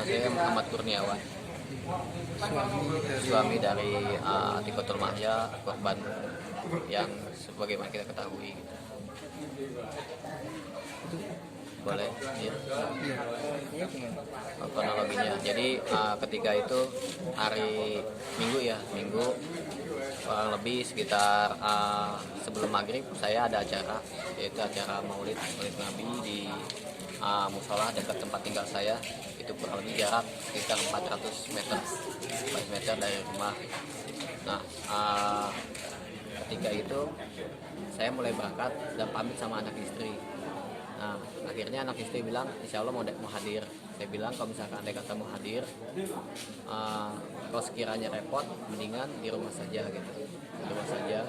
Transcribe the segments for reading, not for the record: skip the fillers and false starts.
Saya Muhammad Kurniawan, suami dari Tikotul Mahya, korban yang sebagaimana kita ketahui. Boleh, ya. Kronologinya. Jadi ketika itu hari Minggu kurang lebih sekitar sebelum maghrib saya ada acara, yaitu acara Maulid Nabi di musola dekat tempat tinggal saya. Itu kurang lebih jarak sekitar 400 meter dari rumah. Nah, ketika itu saya mulai berangkat dan pamit sama anak istri. Nah, akhirnya anak istri bilang, insya Allah mau hadir. Saya bilang, kalau misalkan ada kata mau hadir, kalau sekiranya repot, mendingan di rumah saja gitu. Di rumah saja.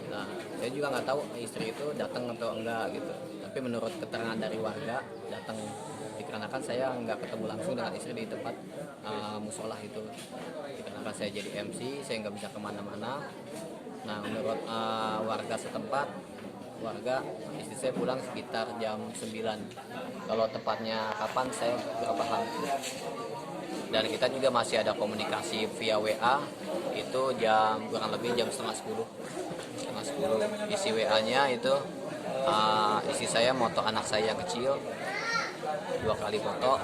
Nah, saya juga nggak tahu istri itu datang atau enggak gitu. Tapi menurut keterangan dari warga, datang. Dikarenakan saya nggak ketemu langsung dengan istri di tempat musola itu. Dikarenakan saya jadi MC, saya nggak bisa kemana-mana. Nah, menurut warga setempat, istri saya pulang sekitar jam 9. Kalau tepatnya kapan saya kurang paham. Dan kita juga masih ada komunikasi via WA, itu kurang lebih jam setengah 10. Isi WA-nya itu istri saya moto anak saya yang kecil 2 kali foto.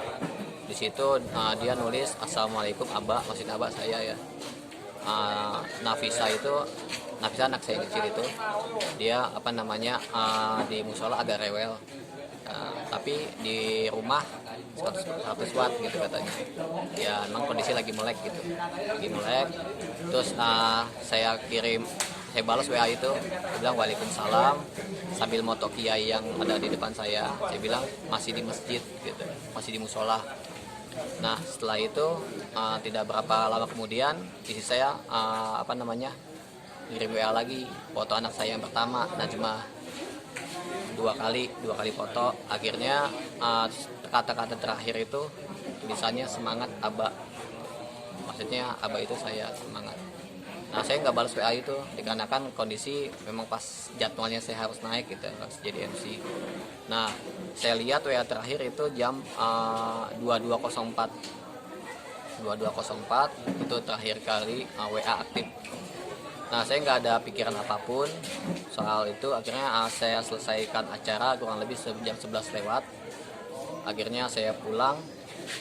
Di situ dia nulis Assalamualaikum Abah, maksud Abah saya ya. Nafisa anak saya yang kecil itu, dia di musola agak rewel, tapi di rumah 100 watt gitu katanya. Ya memang kondisi lagi melek gitu, terus saya balas WA itu, dia bilang Waalaikumsalam sambil moto kiai yang ada di depan saya bilang masih di masjid gitu, masih di musola. Nah, setelah itu tidak berapa lama kemudian istri saya ngirim WA lagi foto anak saya yang pertama, Najmah, dua kali foto. Akhirnya kata-kata terakhir itu tulisannya semangat Abah, maksudnya Abah itu saya semangat. Nah, saya nggak balas WA itu dikarenakan kondisi memang pas jadwalnya saya harus naik gitu, harus jadi MC. Nah, saya lihat WA terakhir itu jam 22.04 itu terakhir kali WA aktif. Nah, saya nggak ada pikiran apapun soal itu. Akhirnya saya selesaikan acara kurang lebih jam 11 lewat. Akhirnya saya pulang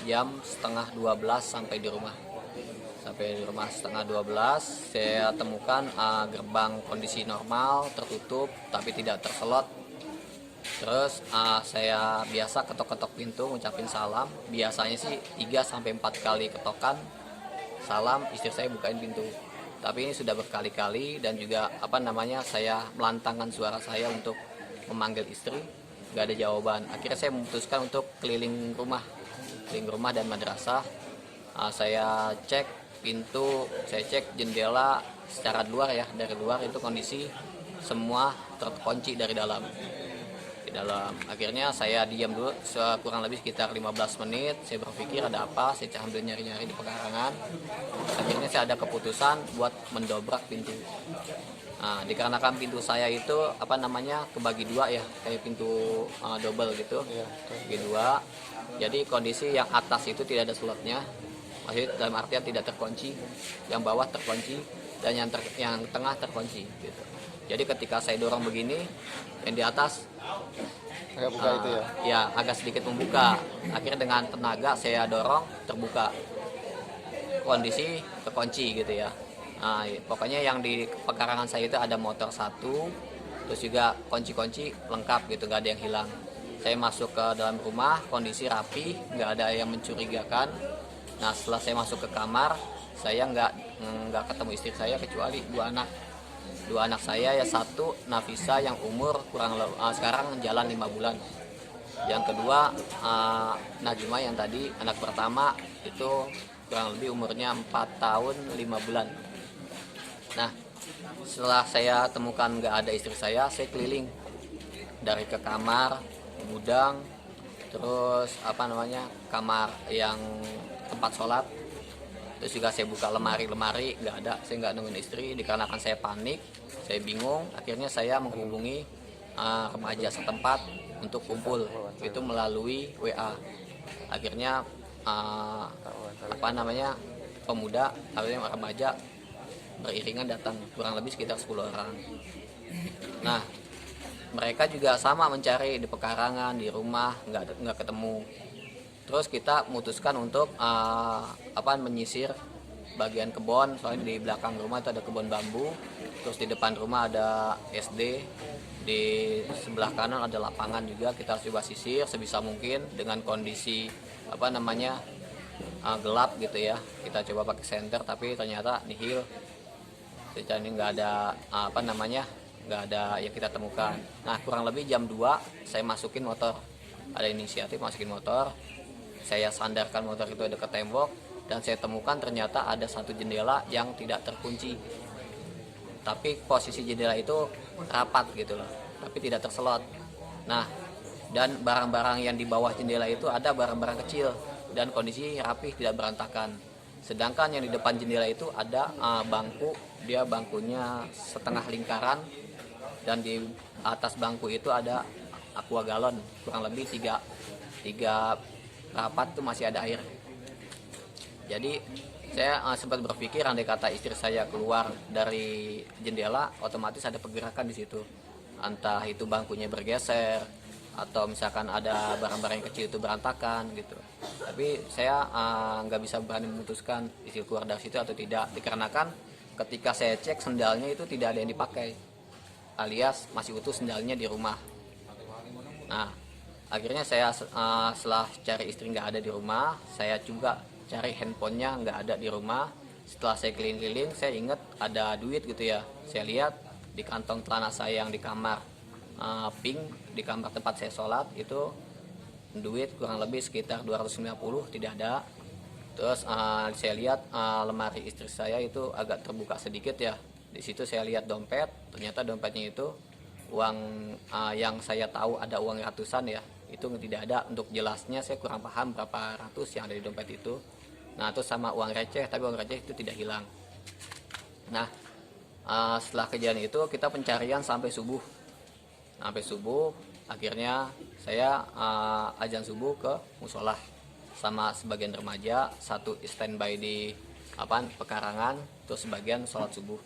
jam setengah 12 sampai di rumah setengah 12. Saya temukan gerbang kondisi normal, tertutup tapi tidak terselot. Terus saya biasa ketok-ketok pintu ngucapin salam. Biasanya sih 3-4 kali ketokan salam, istri saya bukain pintu. Tapi ini sudah berkali-kali dan juga saya melantangkan suara saya untuk memanggil istri, nggak ada jawaban. Akhirnya saya memutuskan untuk keliling rumah dan madrasah. Saya cek pintu, saya cek jendela secara dari luar itu kondisi semua terkunci dari dalam. Akhirnya saya diam dulu kurang lebih sekitar 15 menit. Saya berpikir ada apa, saya sambil nyari-nyari di pekarangan. Akhirnya saya ada keputusan buat mendobrak pintu. Nah, dikarenakan pintu saya itu kebagi dua ya, kayak pintu double gitu, kebagi dua. Jadi kondisi yang atas itu tidak ada slotnya, maksudnya dalam artian tidak terkunci, yang bawah terkunci dan yang tengah terkunci gitu. Jadi ketika saya dorong begini, yang di atas agak buka itu ya? Ya, agak sedikit membuka. Akhirnya dengan tenaga saya dorong, terbuka. Kondisi terkunci gitu ya. Nah, pokoknya yang di pekarangan saya itu ada motor 1, terus juga kunci-kunci lengkap gitu, nggak ada yang hilang. Saya masuk ke dalam rumah, kondisi rapi, nggak ada yang mencurigakan. Nah, setelah saya masuk ke kamar, saya nggak ketemu istri saya kecuali dua anak saya ya. Satu Nafisa yang umur sekarang jalan 5 bulan. Yang kedua Najmah yang tadi anak pertama itu kurang lebih umurnya 4 tahun 5 bulan. Nah, setelah saya temukan nggak ada istri saya keliling dari ke kamar, gudang, terus kamar yang tempat sholat. Terus juga saya buka lemari nggak ada, saya nggak nemuin istri. Dikarenakan saya panik, saya bingung. Akhirnya saya menghubungi remaja setempat untuk kumpul, itu melalui WA. Akhirnya apa namanya pemuda atau yang remaja beriringan datang, kurang lebih sekitar 10 orang. Nah, mereka juga sama mencari di pekarangan, di rumah, nggak ketemu. Terus kita memutuskan untuk menyisir bagian kebun, soalnya di belakang rumah itu ada kebun bambu, terus di depan rumah ada SD, di sebelah kanan ada lapangan juga. Kita harus coba sisir sebisa mungkin dengan kondisi gelap gitu ya. Kita coba pakai senter tapi ternyata nihil, jadi nggak ada nggak ada yang kita temukan. Nah, kurang lebih jam 2 saya masukin motor, ada inisiatif masukin motor, saya sandarkan motor itu dekat tembok, dan saya temukan ternyata ada satu jendela yang tidak terkunci, tapi posisi jendela itu rapat gitu loh, tapi tidak terselot. Nah, dan barang-barang yang di bawah jendela itu ada barang-barang kecil dan kondisi rapih, tidak berantakan. Sedangkan yang di depan jendela itu ada bangku, dia bangkunya setengah lingkaran, dan di atas bangku itu ada aqua galon, kurang lebih tiga rapat tuh masih ada air. Jadi saya sempat berpikir andai kata istri saya keluar dari jendela, otomatis ada pergerakan di situ, entah itu bangkunya bergeser atau misalkan ada barang-barang yang kecil itu berantakan gitu. Tapi saya nggak bisa berani memutuskan istri keluar dari situ atau tidak, dikarenakan ketika saya cek sendalnya itu tidak ada yang dipakai, alias masih utuh sendalnya di rumah. Nah, akhirnya saya setelah cari istri nggak ada di rumah, saya juga cari handphonenya nggak ada di rumah. Setelah saya keliling-keliling, saya ingat ada duit gitu ya. Saya lihat di kantong celana saya yang di kamar pink, di kamar tempat saya sholat itu duit kurang lebih sekitar 250, tidak ada. Terus saya lihat lemari istri saya itu agak terbuka sedikit ya. Di situ saya lihat dompet, ternyata dompetnya itu uang yang saya tahu ada uang ratusan ya, itu tidak ada. Untuk jelasnya saya kurang paham berapa ratus yang ada di dompet itu. Nah, itu sama uang receh, tapi uang receh itu tidak hilang. Nah, setelah kejadian itu kita pencarian sampai subuh. Akhirnya saya azan subuh ke musola sama sebagian remaja, satu standby di pekarangan, terus sebagian sholat subuh.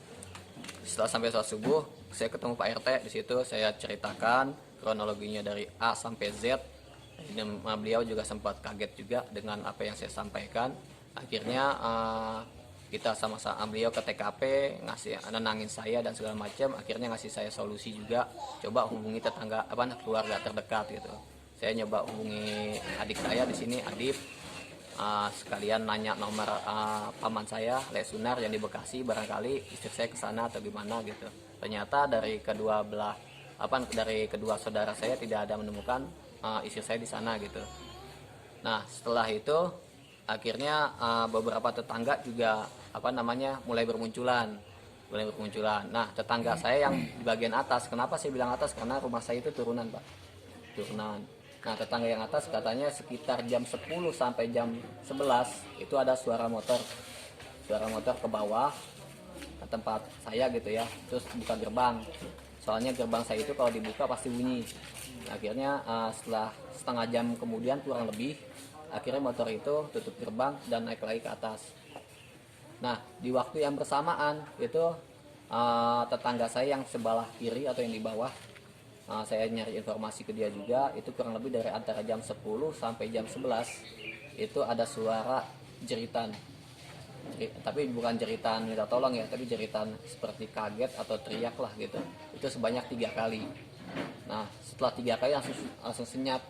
Setelah sampai sholat subuh, saya ketemu Pak RT. Di situ saya ceritakan kronologinya dari A sampai Z. Dan beliau juga sempat kaget juga dengan apa yang saya sampaikan. Akhirnya kita sama-sama, beliau ke TKP ngasih nenangin saya dan segala macam. Akhirnya ngasih saya solusi juga, coba hubungi tetangga keluarga terdekat gitu. Saya nyoba hubungi adik saya di sini, Adip, sekalian nanya nomor paman saya Lesunar yang di Bekasi, barangkali istri saya kesana atau gimana gitu. Ternyata dari kedua saudara saya tidak ada menemukan istri saya di sana gitu. Nah, setelah itu akhirnya beberapa tetangga juga mulai bermunculan. Nah, tetangga saya yang di bagian atas, kenapa saya bilang atas, karena rumah saya itu turunan, Pak. Turunan. Nah, tetangga yang atas katanya sekitar jam 10 sampai jam 11 itu ada suara motor ke bawah ke tempat saya gitu ya. Terus buka gerbang. Soalnya gerbang saya itu kalau dibuka pasti bunyi. Akhirnya setelah setengah jam kemudian kurang lebih, akhirnya motor itu tutup gerbang dan naik lagi ke atas. Nah, di waktu yang bersamaan itu tetangga saya yang sebelah kiri atau yang di bawah, saya nyari informasi ke dia juga, itu kurang lebih dari antara jam 10 sampai jam 11 itu ada suara jeritan. Tapi bukan jeritan minta tolong ya, tapi jeritan seperti kaget atau teriak lah gitu. Itu sebanyak 3 kali. Nah, setelah 3 kali langsung senyap.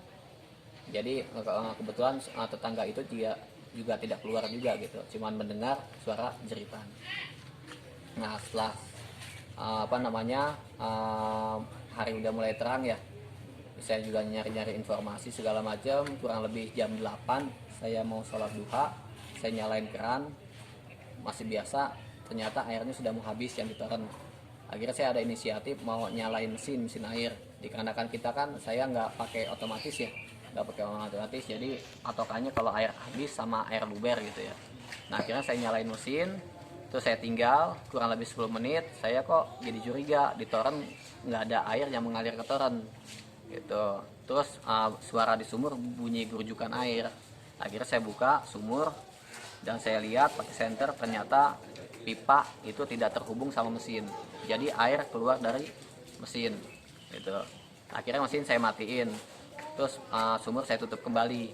Jadi kebetulan tetangga itu juga tidak keluar juga gitu, cuman mendengar suara jeritan. Nah, setelah hari udah mulai terang ya, saya juga nyari-nyari informasi segala macam. Kurang lebih jam 8 saya mau sholat duha, saya nyalain keran, masih biasa, ternyata airnya sudah mau habis yang ditoren. Akhirnya saya ada inisiatif mau nyalain mesin air, dikarenakan kita kan, saya nggak pakai otomatis ya, jadi patokannya kalau air habis sama air luber gitu ya. Nah, akhirnya saya nyalain mesin, terus saya tinggal kurang lebih 10 menit, saya kok jadi curiga di toren nggak ada air yang mengalir ke toren gitu. Terus suara di sumur bunyi gerujukan air. Akhirnya saya buka sumur dan saya lihat pakai senter, ternyata pipa itu tidak terhubung sama mesin, jadi air keluar dari mesin gitu. Akhirnya mesin saya matiin, terus sumur saya tutup kembali,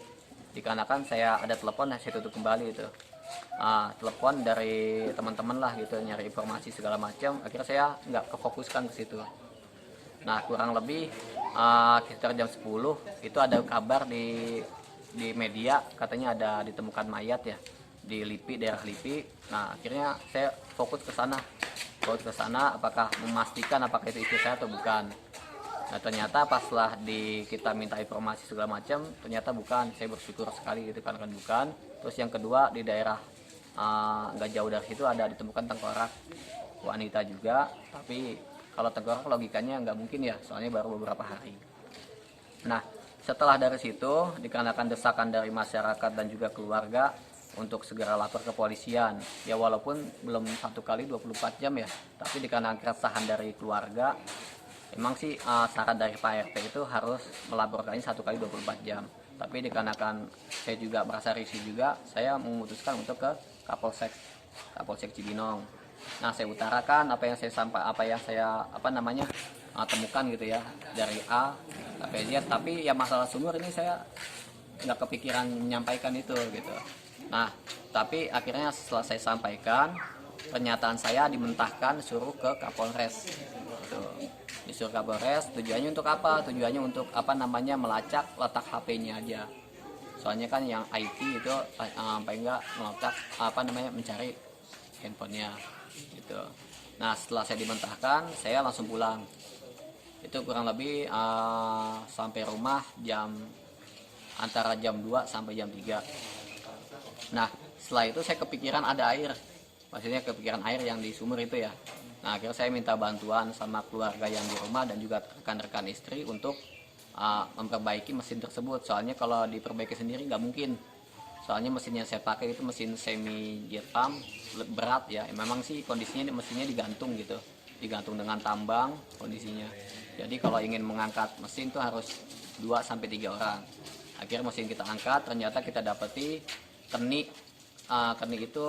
dikarenakan saya ada telepon, saya tutup kembali itu. Telepon dari teman-teman lah gitu, nyari informasi segala macam. Akhirnya saya nggak kefokuskan ke situ. Nah, kurang lebih sekitar jam 10 itu ada kabar di media, katanya ada ditemukan mayat ya di Lipi, daerah Lipi. Nah, akhirnya saya fokus ke sana, apakah memastikan apakah itu istri saya atau bukan. Nah, ternyata pas setelah kita minta informasi segala macam, ternyata bukan. Saya bersyukur sekali gitu kan bukan. Terus yang kedua, di daerah nggak jauh dari situ ada ditemukan tengkorak wanita juga, tapi kalau tengkorak logikanya nggak mungkin ya, soalnya baru beberapa hari. Nah, setelah dari situ, dikarenakan desakan dari masyarakat dan juga keluarga untuk segera lapor ke polisian, ya walaupun belum 1 kali 24 jam ya, tapi dikarenakan keresahan dari keluarga, emang sih saran dari Pak RT itu harus melaporkannya 1 kali 24 jam. Tapi dikarenakan saya juga merasa risih juga, saya memutuskan untuk ke Kapolsek Cibinong. Nah, saya utarakan apa yang saya temukan gitu ya dari A sampai Z. Tapi ya masalah sumur ini saya nggak kepikiran menyampaikan itu gitu. Nah, tapi akhirnya setelah saya sampaikan, pernyataan saya dimentahkan suruh ke Kapolres gitu. Disuruh Kapolres, tujuannya untuk apa? Tujuannya untuk melacak letak HP-nya aja. Soalnya kan yang IT itu sampai enggak melacak mencari handphonenya gitu. Nah, setelah saya dimentahkan, saya langsung pulang. Itu kurang lebih sampai rumah antara jam 2 sampai jam 3. Nah, setelah itu saya kepikiran ada air. Maksudnya kepikiran air yang di sumur itu ya. Nah, akhirnya saya minta bantuan sama keluarga yang di rumah dan juga rekan-rekan istri untuk memperbaiki mesin tersebut. Soalnya kalau diperbaiki sendiri nggak mungkin. Soalnya mesin yang saya pakai itu mesin semi jet pump, berat ya. Memang sih kondisinya mesinnya digantung gitu. Digantung dengan tambang kondisinya. Jadi kalau ingin mengangkat mesin itu harus 2-3 orang. Akhirnya mesin kita angkat, ternyata kita dapati keni itu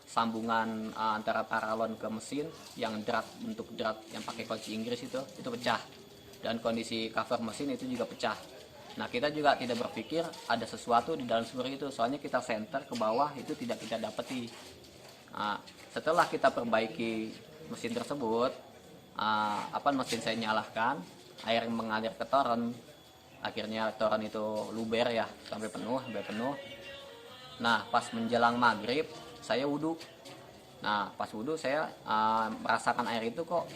sambungan antara paralon ke mesin yang bentuk drat yang pakai kunci Inggris itu pecah, dan kondisi cover mesin itu juga pecah. Nah, kita juga tidak berpikir ada sesuatu di dalam sumur itu, soalnya kita senter ke bawah itu tidak kita dapati. Setelah kita perbaiki mesin tersebut, mesin saya nyalakan, air mengalir ke toren. Akhirnya toren itu luber ya sampai penuh. Nah, pas menjelang maghrib saya wudhu. Nah, pas wudhu saya merasakan air itu kok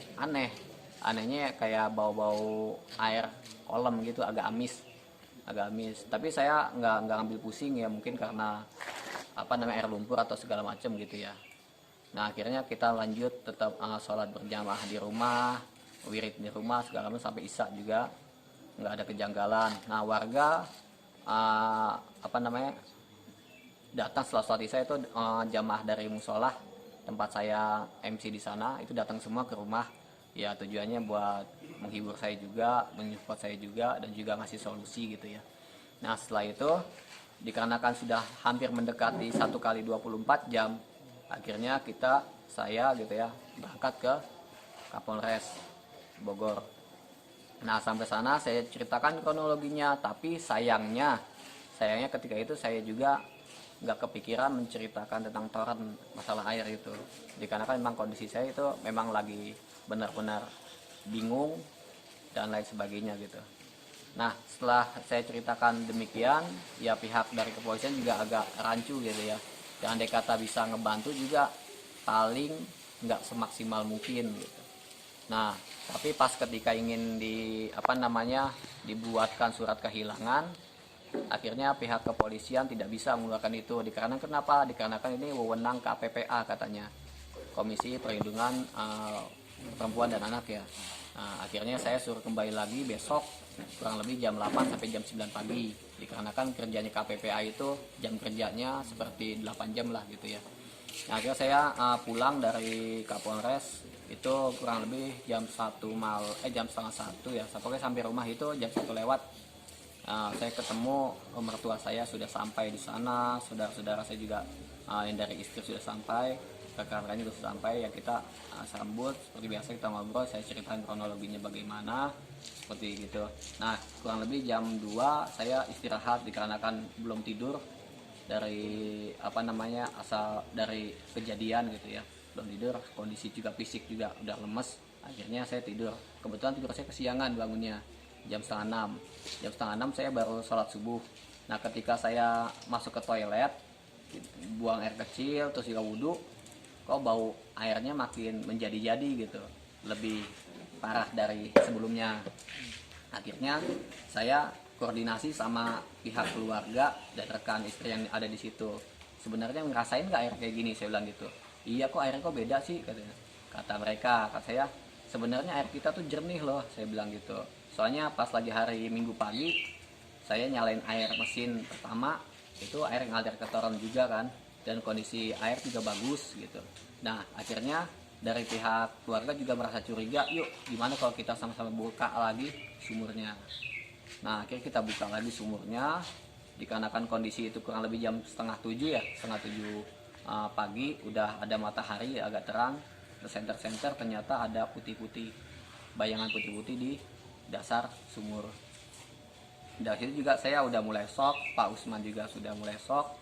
anehnya kayak bau-bau air kolam gitu, agak amis. Tapi saya nggak ngambil pusing ya, mungkin karena air lumpur atau segala macam gitu ya. Nah, akhirnya kita lanjut tetap sholat berjamaah di rumah, wirid di rumah segala macam sampai isya juga, nggak ada kejanggalan. Nah, warga datang setelah sholat isya itu jamaah dari musola tempat saya MC di sana itu datang semua ke rumah ya, tujuannya buat menghibur saya juga, menyupport saya juga, dan juga ngasih solusi gitu ya. Nah, setelah itu dikarenakan sudah hampir mendekati 1 kali 24 jam, akhirnya saya gitu ya berangkat ke Kapolres Bogor. Nah, sampai sana saya ceritakan kronologinya, tapi sayangnya ketika itu saya juga nggak kepikiran menceritakan tentang toren masalah air itu, dikarenakan memang kondisi saya itu memang lagi benar-benar bingung dan lain sebagainya gitu. Nah, setelah saya ceritakan demikian, ya pihak dari kepolisian juga agak rancu gitu ya, dan andai kata bisa ngebantu juga paling nggak semaksimal mungkin gitu. Nah, tapi pas ketika ingin dibuatkan surat kehilangan, akhirnya pihak kepolisian tidak bisa mengeluarkan itu. Dikarenakan kenapa? Dikarenakan ini wewenang KPPA katanya, Komisi Perlindungan Perempuan dan Anak ya. Nah, akhirnya saya suruh kembali lagi besok kurang lebih jam 8 sampai jam 9 pagi. Dikarenakan kerjanya KPPA itu jam kerjanya seperti 8 jam lah gitu ya. Nah, akhirnya saya pulang dari Kapolres itu kurang lebih jam 1 jam setengah 1 ya. Pokoknya sampai rumah itu jam 1 lewat. saya ketemu mertua saya sudah sampai di sana, saudara-saudara saya juga yang dari istri sudah sampai, rekan-rekannya juga sudah sampai. Ya kita sambut seperti biasa, kita ngobrol, saya ceritakan kronologinya bagaimana seperti gitu. Nah kurang lebih jam 2 saya istirahat dikarenakan belum tidur dari asal dari kejadian gitu ya, belum tidur, kondisi juga fisik juga udah lemes. Akhirnya saya tidur, kebetulan tidur saya kesiangan bangunnya jam setengah 6. Jam setengah 6 saya baru sholat subuh. Nah ketika saya masuk ke toilet, buang air kecil terus juga wudhu, kok bau airnya makin menjadi-jadi gitu, lebih parah dari sebelumnya. Akhirnya saya koordinasi sama pihak keluarga dan rekan istri yang ada di situ. Sebenarnya ngerasain nggak air kayak gini, saya bilang gitu. Iya kok airnya kok beda sih katanya. Kata mereka, kata saya sebenarnya air kita tuh jernih loh, saya bilang gitu. Soalnya pas lagi hari Minggu pagi saya nyalain air mesin pertama, itu air ngalir ke toren juga kan, dan kondisi air juga bagus gitu. Nah akhirnya dari pihak keluarga juga merasa curiga, yuk gimana kalau kita sama-sama buka lagi sumurnya. Nah akhirnya kita buka lagi sumurnya, dikarenakan kondisi itu kurang lebih jam setengah 7 ya, setengah 7 pagi, udah ada matahari agak terang, senter-senter ternyata ada putih-putih, bayangan putih-putih di dasar sumur. Dari situ juga saya udah mulai shock, Pak Usman juga sudah mulai shock.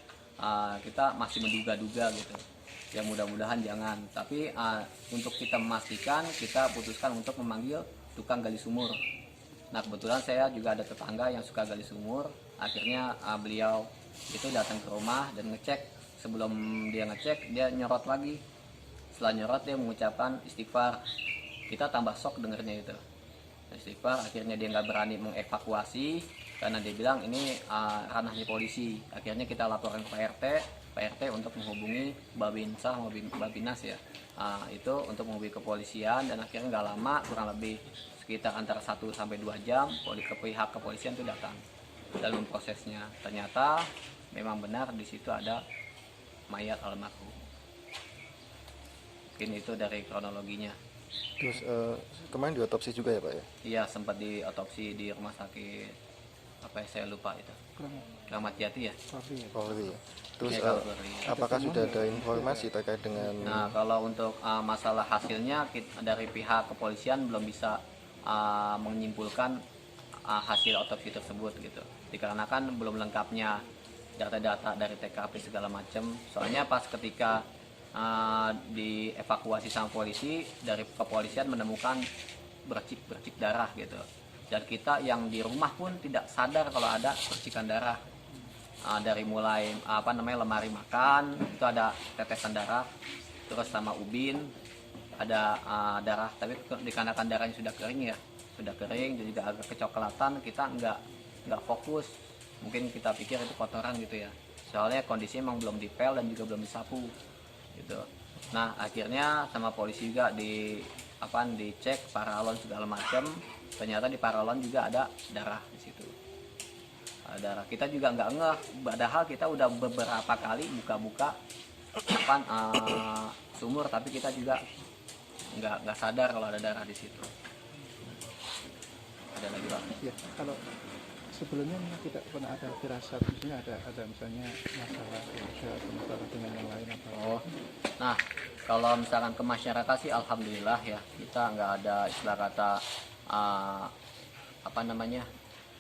Kita masih menduga-duga gitu, ya mudah-mudahan jangan, tapi untuk kita memastikan, kita putuskan untuk memanggil tukang gali sumur. Nah kebetulan saya juga ada tetangga yang suka gali sumur. Akhirnya beliau itu datang ke rumah dan ngecek. Sebelum dia ngecek, dia nyorot lagi. Setelah nyorot dia mengucapkan istighfar. Kita tambah shock dengernya itu istighfar. Akhirnya dia nggak berani mengevakuasi karena dia bilang ini ranahnya polisi. Akhirnya kita laporkan ke Pak RT untuk menghubungi Babinsa, Babinas ya, itu untuk menghubungi kepolisian. Dan akhirnya nggak lama, kurang lebih sekitar antara 1 sampai 2 jam, pihak kepolisian itu datang dan memprosesnya. Ternyata memang benar di situ ada mayat almarhum. Mungkin itu dari kronologinya. Terus kemarin diotopsi juga ya Pak ya? Iya sempat diotopsi di rumah sakit apa ya, saya lupa itu, Kramat Jati ya. Polri ya. Terus Ya, Polri. apakah sudah ada informasi terkait dengan Nah kalau untuk masalah hasilnya dari pihak kepolisian belum bisa menyimpulkan hasil otopsi tersebut gitu, dikarenakan belum lengkapnya data-data dari TKP segala macam. Soalnya pas ketika dievakuasi sama polisi, dari kepolisian menemukan bercik darah gitu, dan kita yang di rumah pun tidak sadar kalau ada percikan darah. Dari mulai lemari makan itu ada tetesan darah, terus sama ubin ada darah, tapi dikarenakan darahnya sudah kering dan juga agak kecoklatan, kita nggak fokus, mungkin kita pikir itu kotoran gitu ya, soalnya kondisinya emang belum dipel dan juga belum disapu gitu. Nah akhirnya sama polisi juga dicek paralon segala macam, ternyata di paralon juga ada darah di situ. Darah kita juga nggak ngeh, padahal kita udah beberapa kali buka-buka sumur, tapi kita juga nggak sadar kalau ada darah di situ. Ada lagi Pak? Ya, kalau sebelumnya tidak pernah ada firasat, misalnya ada misalnya masalah keluarga atau masalah dengan yang lain apa? Oh, nah kalau misalkan ke masyarakat sih alhamdulillah ya, kita nggak ada istilah kata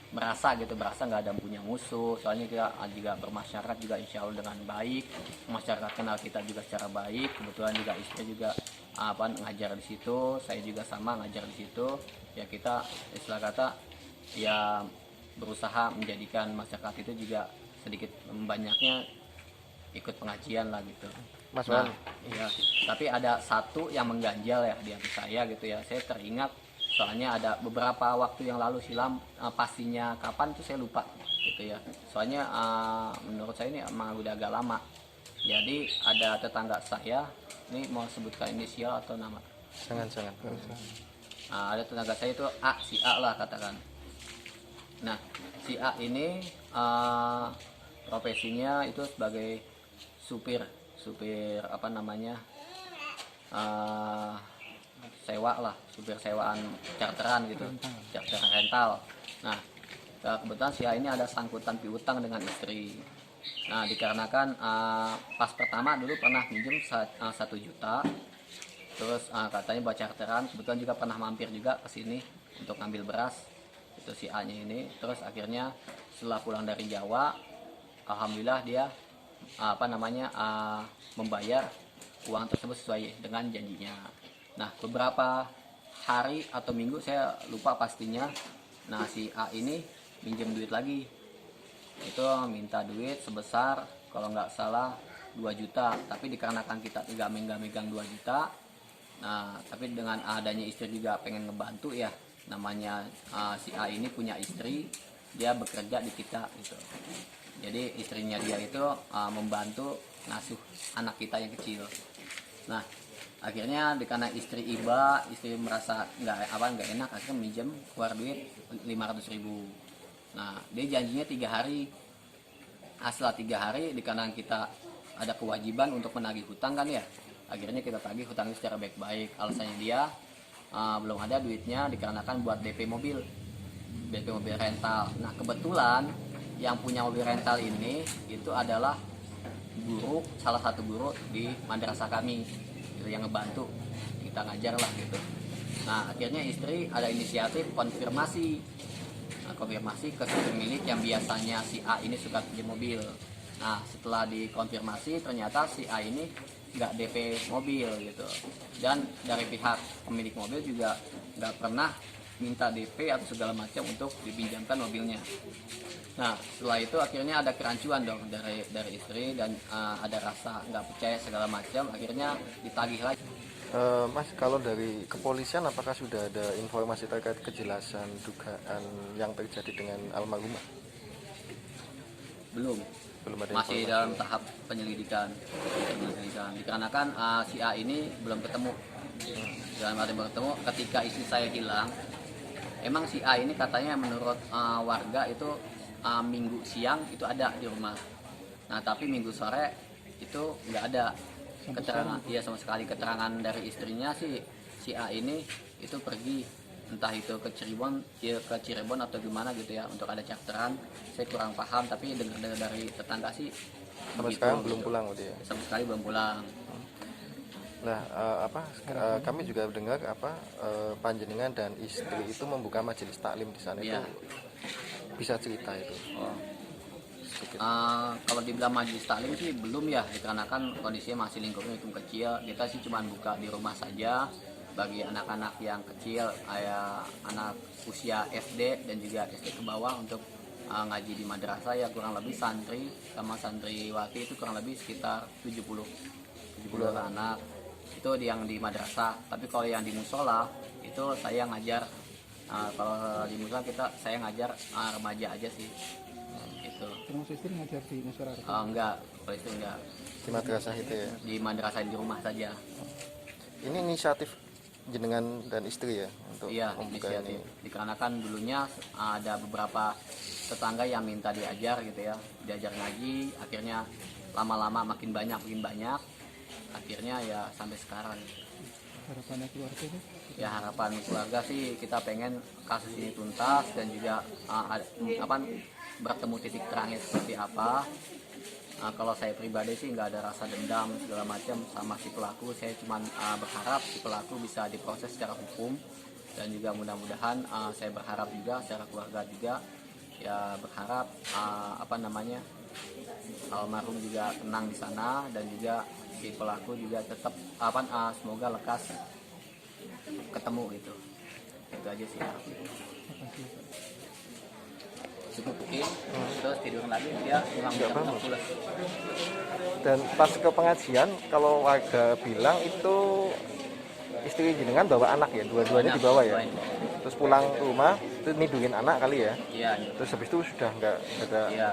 merasa nggak ada punya musuh. Soalnya kita juga bermasyarakat juga insya Allah dengan baik, masyarakat kenal kita juga secara baik. Kebetulan juga istri juga ngajar di situ, saya juga sama ngajar di situ. Ya kita istilah kata ya berusaha menjadikan masyarakat itu juga sedikit banyaknya ikut pengajian lah gitu. Mas Nah, Wan? iya. Tapi ada satu yang mengganjal ya di hati saya gitu ya. Saya teringat, soalnya ada beberapa waktu yang lalu silam, pastinya kapan tuh saya lupa gitu ya. Soalnya menurut saya ini emang udah agak lama. Jadi ada tetangga saya, ini mau sebutkan inisial atau nama? Jangan. Ada tetangga saya itu si A lah katakan. Nah si A ini profesinya itu sebagai supir sewa lah, supir sewaan charteran gitu, charter rental. Nah Kebetulan si A ini ada sangkutan piutang dengan istri. Nah, dikarenakan pas pertama dulu pernah minjem 1 juta, terus katanya buat charteran. Kebetulan juga pernah mampir juga ke sini untuk ngambil beras, itu si A nya ini. Terus akhirnya setelah pulang dari Jawa, alhamdulillah dia membayar uang tersebut sesuai dengan janjinya. Nah, beberapa hari atau minggu saya lupa pastinya, nah si A ini minjem duit lagi, itu minta duit sebesar kalau nggak salah 2 juta, tapi dikarenakan kita tidak megang 2 juta. Nah, tapi dengan adanya istri juga pengen ngebantu ya, namanya si A ini punya istri, dia bekerja di kita gitu. Jadi istrinya dia itu membantu ngasuh anak kita yang kecil. Nah, akhirnya karena istri merasa nggak enak, akhirnya minjem keluar duit 500.000. Nah, dia janjinya 3 hari. Setelah 3 hari, dikarenakan kita ada kewajiban untuk menagih hutang kan ya, akhirnya kita tagih hutangnya secara baik-baik. Alasannya dia belum ada duitnya dikarenakan buat DP mobil rental. Nah, kebetulan yang punya mobil rental ini itu adalah salah satu guru di madrasah kami, gitu, yang ngebantu kita ngajar lah gitu. Nah, akhirnya istri ada inisiatif konfirmasi ke si pemilik yang biasanya si A ini suka pinjam mobil. Nah, setelah dikonfirmasi ternyata si A ini nggak DP mobil gitu, dan dari pihak pemilik mobil juga nggak pernah minta DP atau segala macam untuk dipinjamkan mobilnya. Nah, setelah itu akhirnya ada kerancuan dong dari istri, dan ada rasa nggak percaya segala macam, akhirnya ditagih lagi. Mas, kalau dari kepolisian apakah sudah ada informasi terkait kejelasan dugaan yang terjadi dengan almarhumah? Belum Ada masih informasi. dalam tahap penyelidikan. Dikarenakan si A ini belum ketemu. Dalam arti belum ketemu, ketika istri saya hilang, emang si A ini katanya menurut warga itu minggu siang itu ada di rumah. Nah, tapi minggu sore itu nggak ada keterangan. Iya, sama sekali keterangan dari istrinya sih, si A ini itu pergi entah itu ke Cirebon atau gimana gitu ya, untuk ada charteran. Saya kurang paham, tapi dengar dari tetangga sih Sampai begitu, sekarang belum gitu. pulang dia. Sama sekali belum pulang. Nah, kami juga dengar panjenengan dan istri itu membuka majelis taklim di sana. Iya. Itu bisa cerita itu. Sedikit. Kalau dibilang majelis taklim sih belum ya, dikarenakan kondisinya masih lingkupnya kecil. Kita sih cuma buka di rumah saja bagi anak-anak yang kecil, kayak anak usia SD dan juga SD ke bawah, untuk ngaji di madrasah ya. Kurang lebih santri sama santriwati itu kurang lebih sekitar 70 anak itu yang di madrasah. Tapi kalau yang di musola itu saya ngajar, kalau di musola saya ngajar remaja aja sih gitu. Termasuk istri ngajar di masyarakat? Enggak, kalau itu enggak, Di madrasah itu ya. di madrasah di rumah saja. Ini inisiatif jenengan dan istri ya untuk Iya, membuka inisiatif. ini. Dikarenakan dulunya ada beberapa tetangga yang minta diajar gitu ya, diajar ngaji. Akhirnya lama-lama makin banyak, akhirnya ya sampai sekarang. Harapannya keluarga itu? Ya, harapan keluarga sih kita pengen kasus ini tuntas, dan juga bertemu titik terangnya seperti apa. Kalau saya pribadi sih nggak ada rasa dendam segala macam sama si pelaku. Saya cuma berharap si pelaku bisa diproses secara hukum, dan juga mudah-mudahan saya berharap juga secara keluarga juga ya berharap almarhum juga tenang di sana, dan juga si pelaku juga tetap semoga lekas ketemu gitu. Itu aja sih. Makasih, Pak. Cukup mungkin terus tidur lagi dia kurang Nggak jam bangun. 10. Dan pas ke pengajian, kalau warga bilang itu istri jenengan bawa anak ya, dua-duanya Anak, dibawa ya. dua-duanya. Terus pulang ke rumah, itu nidurin anak kali ya. Iya, Terus habis itu sudah nggak ada iya.